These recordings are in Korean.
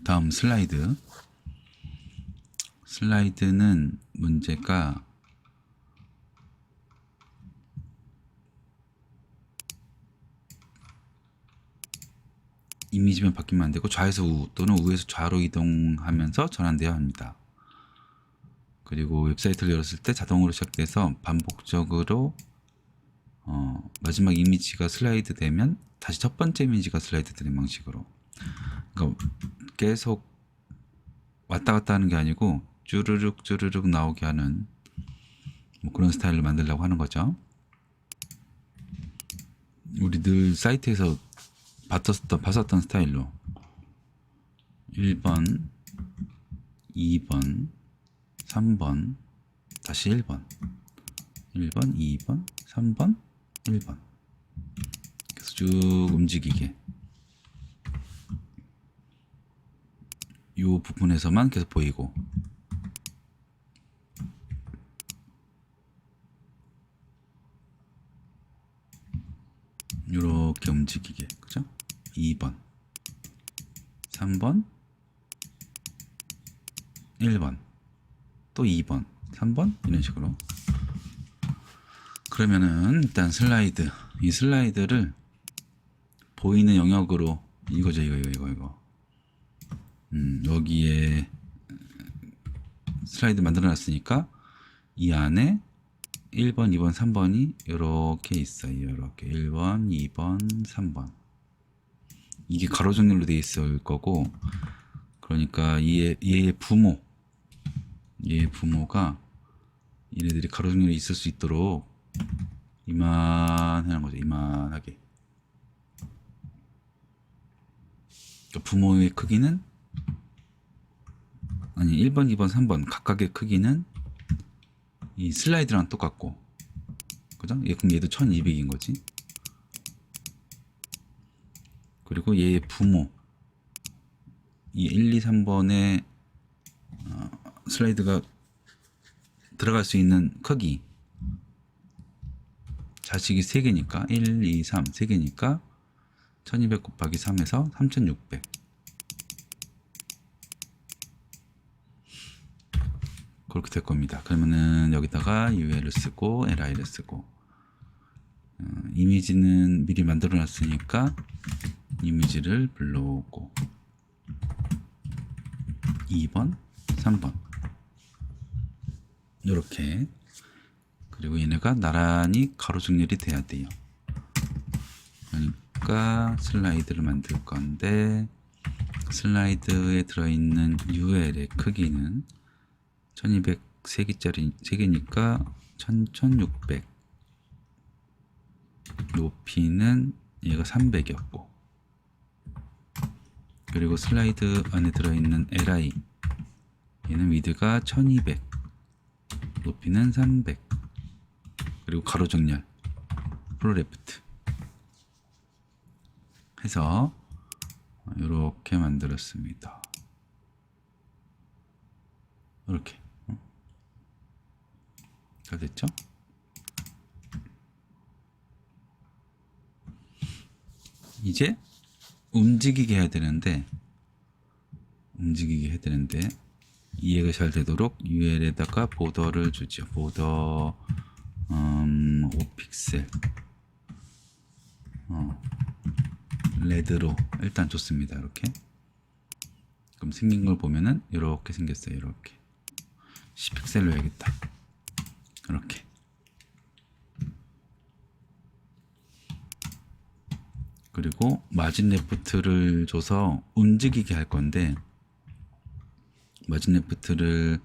다음 슬라이드. 슬라이드는 문제가 이미지만 바뀌면 안 되고 좌에서 우 또는 우에서 좌로 이동하면서 전환되어야 합니다. 그리고 웹사이트를 열었을 때 자동으로 시작돼서 반복적으로 마지막 이미지가 슬라이드 되면 다시 첫 번째 이미지가 슬라이드 되는 방식으로, 그러니까 계속 왔다 갔다 하는 게 아니고 쭈르륵 쭈르륵 나오게 하는 뭐 그런 스타일을 만들려고 하는 거죠. 우리 늘 사이트에서 봤었던 스타일로 1번, 2번, 3번, 다시 1번, 1번, 2번, 3번, 1번 계속 쭉 움직이게, 이 부분에서만 계속 보이고, 이렇게 움직이게, 그죠? 2번, 3번, 1번, 또 2번, 3번 이런 식으로. 그러면은 일단 슬라이드, 이 슬라이드를 보이는 영역으로 이거죠. 이거 여기에 슬라이드 만들어 놨으니까 이 안에 1번, 2번, 3번이 이렇게 있어요. 이렇게 1번, 2번, 3번. 이게 가로 정렬로 돼 있을 거고, 그러니까 얘의 부모가 얘네들이 가로 정렬이 있을 수 있도록 이만하는 거죠. 이만하게. 그러니까 부모의 크기는, 아니 1번, 2번, 3번 각각의 크기는 이 슬라이드랑 똑같고, 그죠? 그럼 얘도 1200인 거지. 그리고 얘의 부모, 이 1, 2, 3번에 슬라이드가 들어갈 수 있는 크기, 자식이 3개니까 1, 2, 3 3개니까 1200 곱하기 3에서 3600. 그렇게 될 겁니다. 그러면은 여기다가 UL을 쓰고 LI를 쓰고, 이미지는 미리 만들어 놨으니까 이미지를 불러오고 2번, 3번 이렇게. 그리고 얘네가 나란히 가로 정렬이 돼야 돼요. 그러니까 슬라이드를 만들 건데, 슬라이드에 들어있는 UL의 크기는 1200 3개니까 1600, 높이는 얘가 300이었고, 그리고 슬라이드 안에 들어있는 LI, 얘는 위드가 1200, 높이는 300, 그리고 가로 정렬 프로레프트 해서 이렇게 만들었습니다. 이렇게 다 됐죠? 이제 움직이게 해야 되는데 이해가 잘 되도록 UL에다가 보더를 주죠. 보더 5픽셀 레드로 일단 좋습니다. 이렇게. 그럼 생긴 걸 보면은 이렇게 생겼어요. 이렇게 10픽셀로 해야겠다. 이렇게. 그리고 마진 레프트를 줘서 움직이게 할 건데, 마진 레프트를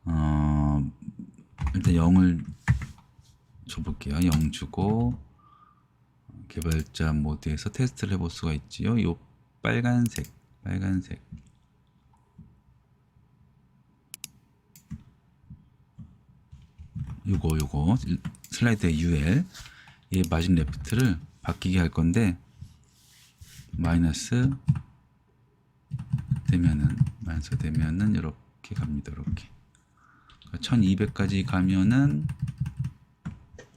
일단 0을 줘볼게요. 0 주고 개발자 모드에서 테스트를 해볼 수가 있지요. 요 빨간색 요거 슬라이드의 UL, 이 마진 레프트를 바뀌게 할 건데, 마이너스 되면은 이렇게 갑니다. 이렇게 1200까지 가면은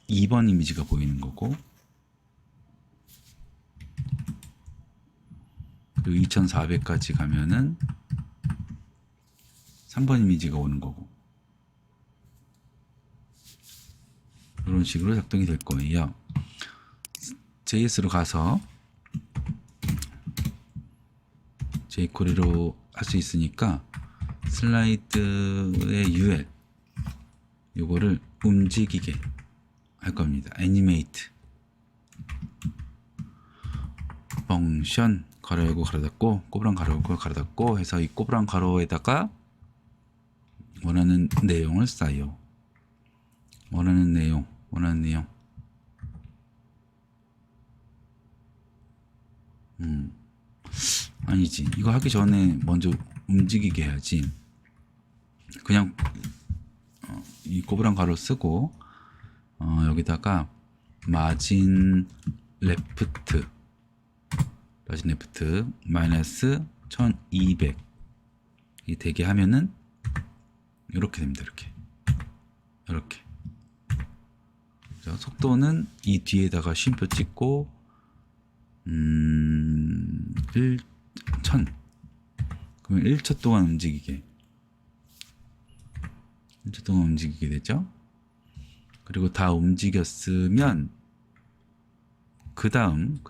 2번 이미지가 보이는 거고, 그리고 2400까지 가면은 3번 이미지가 오는 거고, 이런 식으로 작동이 될 거예요. JS로 가서 jQuery로 할 수 있으니까 슬라이드의 UL 요거를 움직이게 할 겁니다. 애니메이트 펑션 가로 열고 가로 닫고 꼬부랑 가로 열고 가로 닫고 해서 이 꼬부랑 가로에다가 원하는 내용을 쌓여. 원하는 내용 아니지, 이거 하기 전에 먼저 움직이게 해야지. 그냥 이 꼬부랑 가로 쓰고 여기다가 마진 레프트 마이너스 1200 이 되게 하면은 이렇게 됩니다. 이렇게 속도는 이 뒤에다가 쉼표 찍고 1000 그러면 1초 동안 움직이게 1초 동안 움직이게 되죠. 그리고 다 움직였으면 그 다음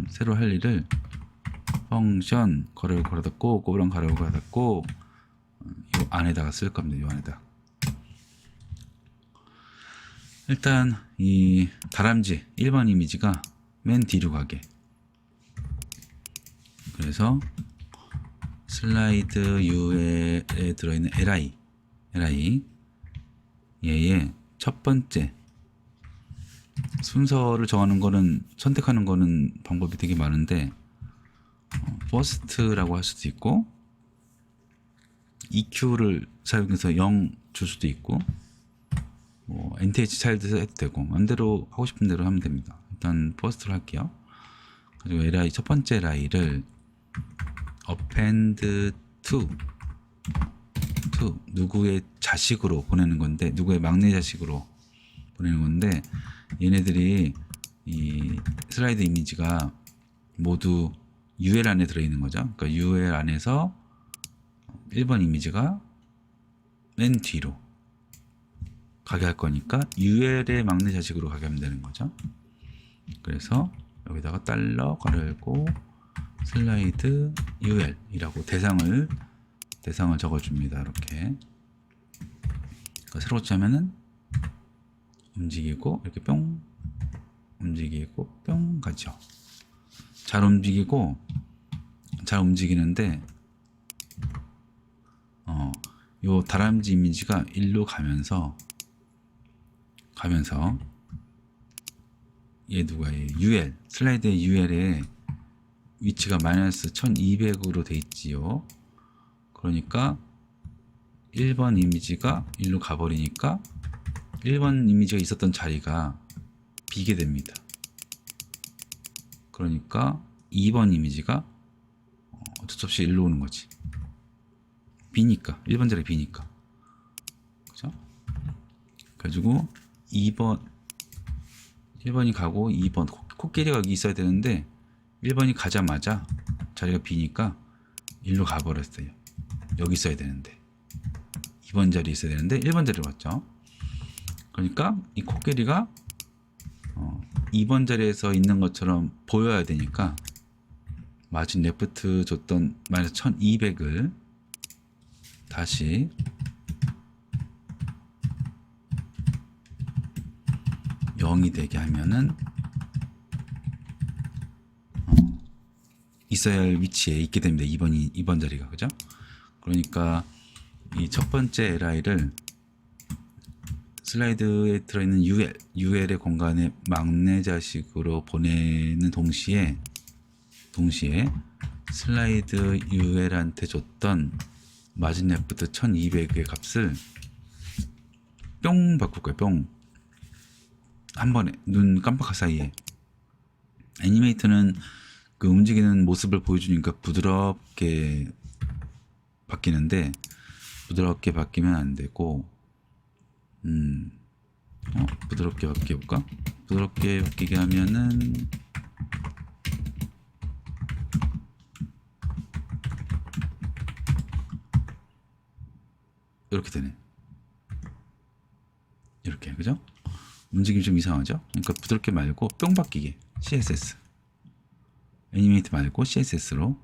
새로 할 일을 펑션 가로 가로 닫고 꼬부랑 가로 가로 닫고 이 안에다가 쓸 겁니다. 이 안에다. 일단 이 다람쥐 1번 이미지가 맨 뒤로 가게. 그래서 슬라이드 UL에 들어있는 LI 얘의 첫 번째 순서를 정하는 거는, 선택하는 거는 방법이 되게 많은데 first라고 할 수도 있고 EQ를 사용해서 0 줄 수도 있고 뭐 NTH 차일드 해도 되고 마음대로 하고 싶은 대로 하면 됩니다. 일단 first로 할게요. 그리고 LI 첫 번째 LI를 append to 누구의 자식으로 보내는 건데, 누구의 막내 자식으로 보내는 건데, 얘네들이 이 슬라이드 이미지가 모두 UL 안에 들어있는 거죠. 그러니까 UL 안에서 1번 이미지가 맨 뒤로 가게 할 거니까 UL의 막내 자식으로 가게 하면 되는 거죠. 그래서 여기다가 달러 가로 열고 슬라이드 UL 이라고 대상을 적어줍니다. 이렇게 새로 짜면은 움직이고 이렇게 뿅 움직이고 뿅 가죠. 잘 움직이는데 요 다람쥐 이미지가 일로 가면서 얘 누가예요? UL 슬라이드의 UL에 위치가 마이너스 1200으로 돼 있지요. 그러니까 1번 이미지가 일로 가버리니까 1번 이미지가 있었던 자리가 비게 됩니다. 그러니까 2번 이미지가 어쩔 수 없이 일로 오는 거지. 비니까 1번 자리 비니까. 그죠? 그래가지고 1번이 가고 2번 코끼리가 여기 있어야 되는데 1번이 가자마자 자리가 비니까 일로 가버렸어요. 여기 있어야 되는데 2번 자리에 있어야 되는데 1번 자리로 왔죠. 그러니까 이 코끼리가 2번 자리에서 있는 것처럼 보여야 되니까 마진 레프트 줬던 마이너스 1200을 다시 (0이) 되게 하면은 있어야 할 위치에 있게 됩니다. 2번 자리가. 그죠? 그러니까 이 첫 번째 LI를 슬라이드에 들어있는 UL의 공간에 막내 자식으로 보내는 동시에 슬라이드 UL한테 줬던 마진 레프트 1200의 값을 뿅 바꿀 거예요. 뿅. 한 번에 눈 깜빡할 사이에. 애니메이터는 그 움직이는 모습을 보여주니까 부드럽게 바뀌는데 부드럽게 바뀌면 안 되고 부드럽게 바뀌어볼까? 부드럽게 바뀌게 하면은 이렇게 되네. 이렇게, 그죠? 움직임이 좀 이상하죠? 그러니까 부드럽게 말고 뿅 바뀌게 CSS 애니메이트 말고 CSS로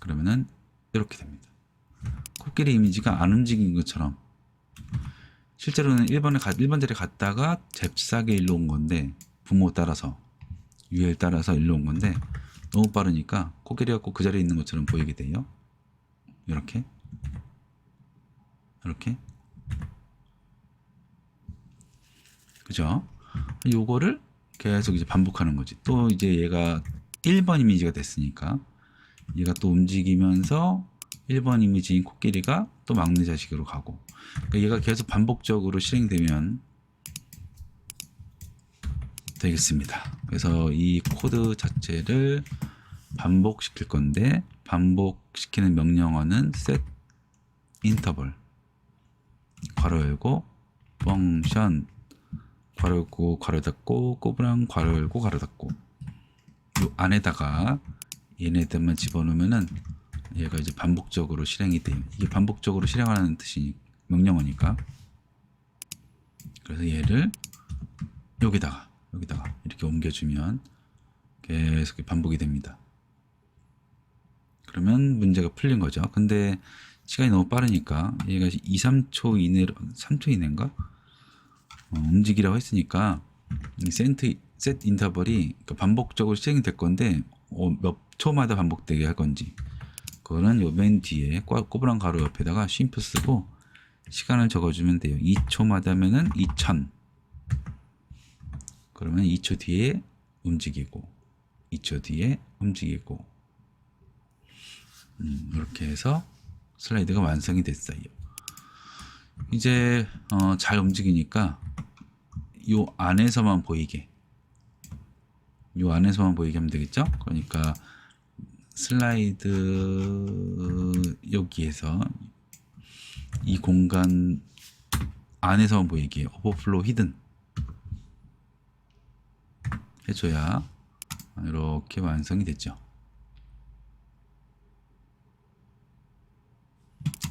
그러면은 이렇게 됩니다. 코끼리 이미지가 안 움직인 것처럼 실제로는 1번 자리에 갔다가 잽싸게 일로 온 건데 부모 따라서 UL 따라서 일로 온 건데 너무 빠르니까 코끼리가 꼭 그 자리에 있는 것처럼 보이게 돼요. 이렇게 이렇게 그죠? 요거를 계속 이제 반복하는 거지. 또 이제 얘가 1번 이미지가 됐으니까 얘가 또 움직이면서 1번 이미지인 코끼리가 또 막내 자식으로 가고 그러니까 얘가 계속 반복적으로 실행되면 되겠습니다. 그래서 이 코드 자체를 반복시킬 건데 반복시키는 명령어는 set interval 괄호 열고 펑션 괄호 열고 괄호 닫고 꼬부랑 괄호 열고 괄호 닫고 요 안에다가 얘네들만 집어넣으면은 얘가 이제 반복적으로 실행이 돼요. 이게 반복적으로 실행하는 뜻이 명령어니까. 그래서 얘를 여기다가 이렇게 옮겨주면 계속 반복이 됩니다. 그러면 문제가 풀린 거죠. 근데 시간이 너무 빠르니까 얘가 2, 3초 이내로 3초 이내인가 움직이라고 했으니까 셋 인터벌이 그러니까 반복적으로 실행이 될 건데 몇 초마다 반복되게 할 건지 그거는 요 맨 뒤에 꼬부랑 가로 옆에다가 쉼프 쓰고 시간을 적어주면 돼요. 2초마다 하면은 2000 그러면 2초 뒤에 움직이고 2초 뒤에 움직이고 이렇게 해서 슬라이드가 완성이 됐어요. 이제 잘 움직이니까 요 안에서만 보이게 하면 되겠죠? 그러니까 슬라이드 여기에서 이 공간 안에서만 보이게 오버플로우 히든 해줘야 이렇게 완성이 됐죠.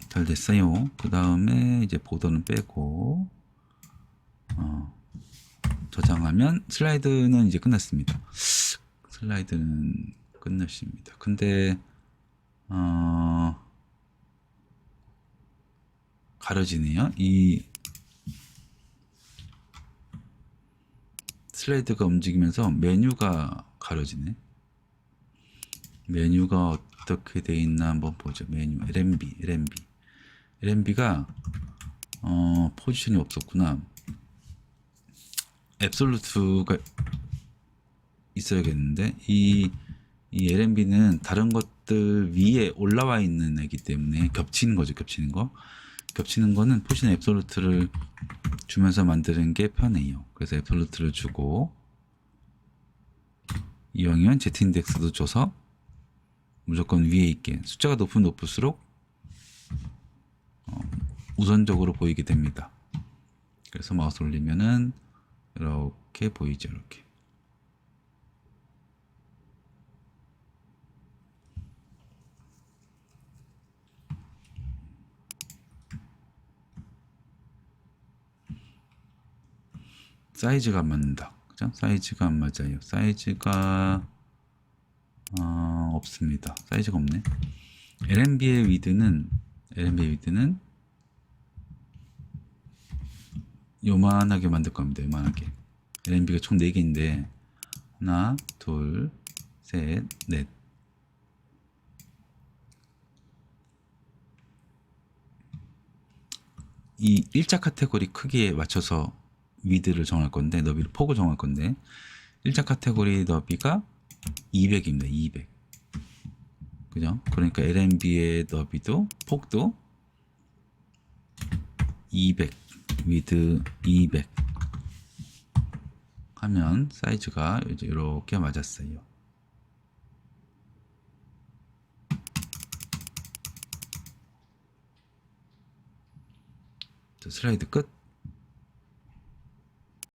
잘 됐어요. 그 다음에 이제 보더는 빼고 저장하면 슬라이드는 이제 끝났습니다. 슬라이드는 끝났습니다. 근데 가려지네요. 이 슬라이드가 움직이면서 메뉴가 가려지네. 메뉴가 어떻게 돼 있나 한번 보죠. 메뉴 LMB가 포지션이 없었구나. 앱솔루트가 있어야겠는데 이 LMB는 다른 것들 위에 올라와 있는 애기 때문에 겹치는 거죠. 겹치는 거는 포지션 앱솔루트를 주면서 만드는 게 편해요. 그래서 앱솔루트를 주고 이왕이면 Z 인덱스도 줘서 무조건 위에 있게 숫자가 높으면 높을수록 우선적으로 보이게 됩니다. 그래서 마우스 올리면은 이렇게 보이죠. 이렇게 사이즈가 안 맞는다. 그죠? 사이즈가 안 맞아요. 사이즈가 없습니다. 사이즈가 없네. LMB의 위드는 요만하게 만들 겁니다. 요만하게. LMB가 총 4개인데 하나, 둘, 셋, 넷. 이 1차 카테고리 크기에 맞춰서 위드를 정할 건데 너비를 폭을 정할 건데 1차 카테고리 너비가 200입니다. 200. 그죠? 그러니까 LMB의 너비도 폭도 200 위드 200 하면 사이즈가 이제 이렇게 맞았어요. 슬라이드 끝.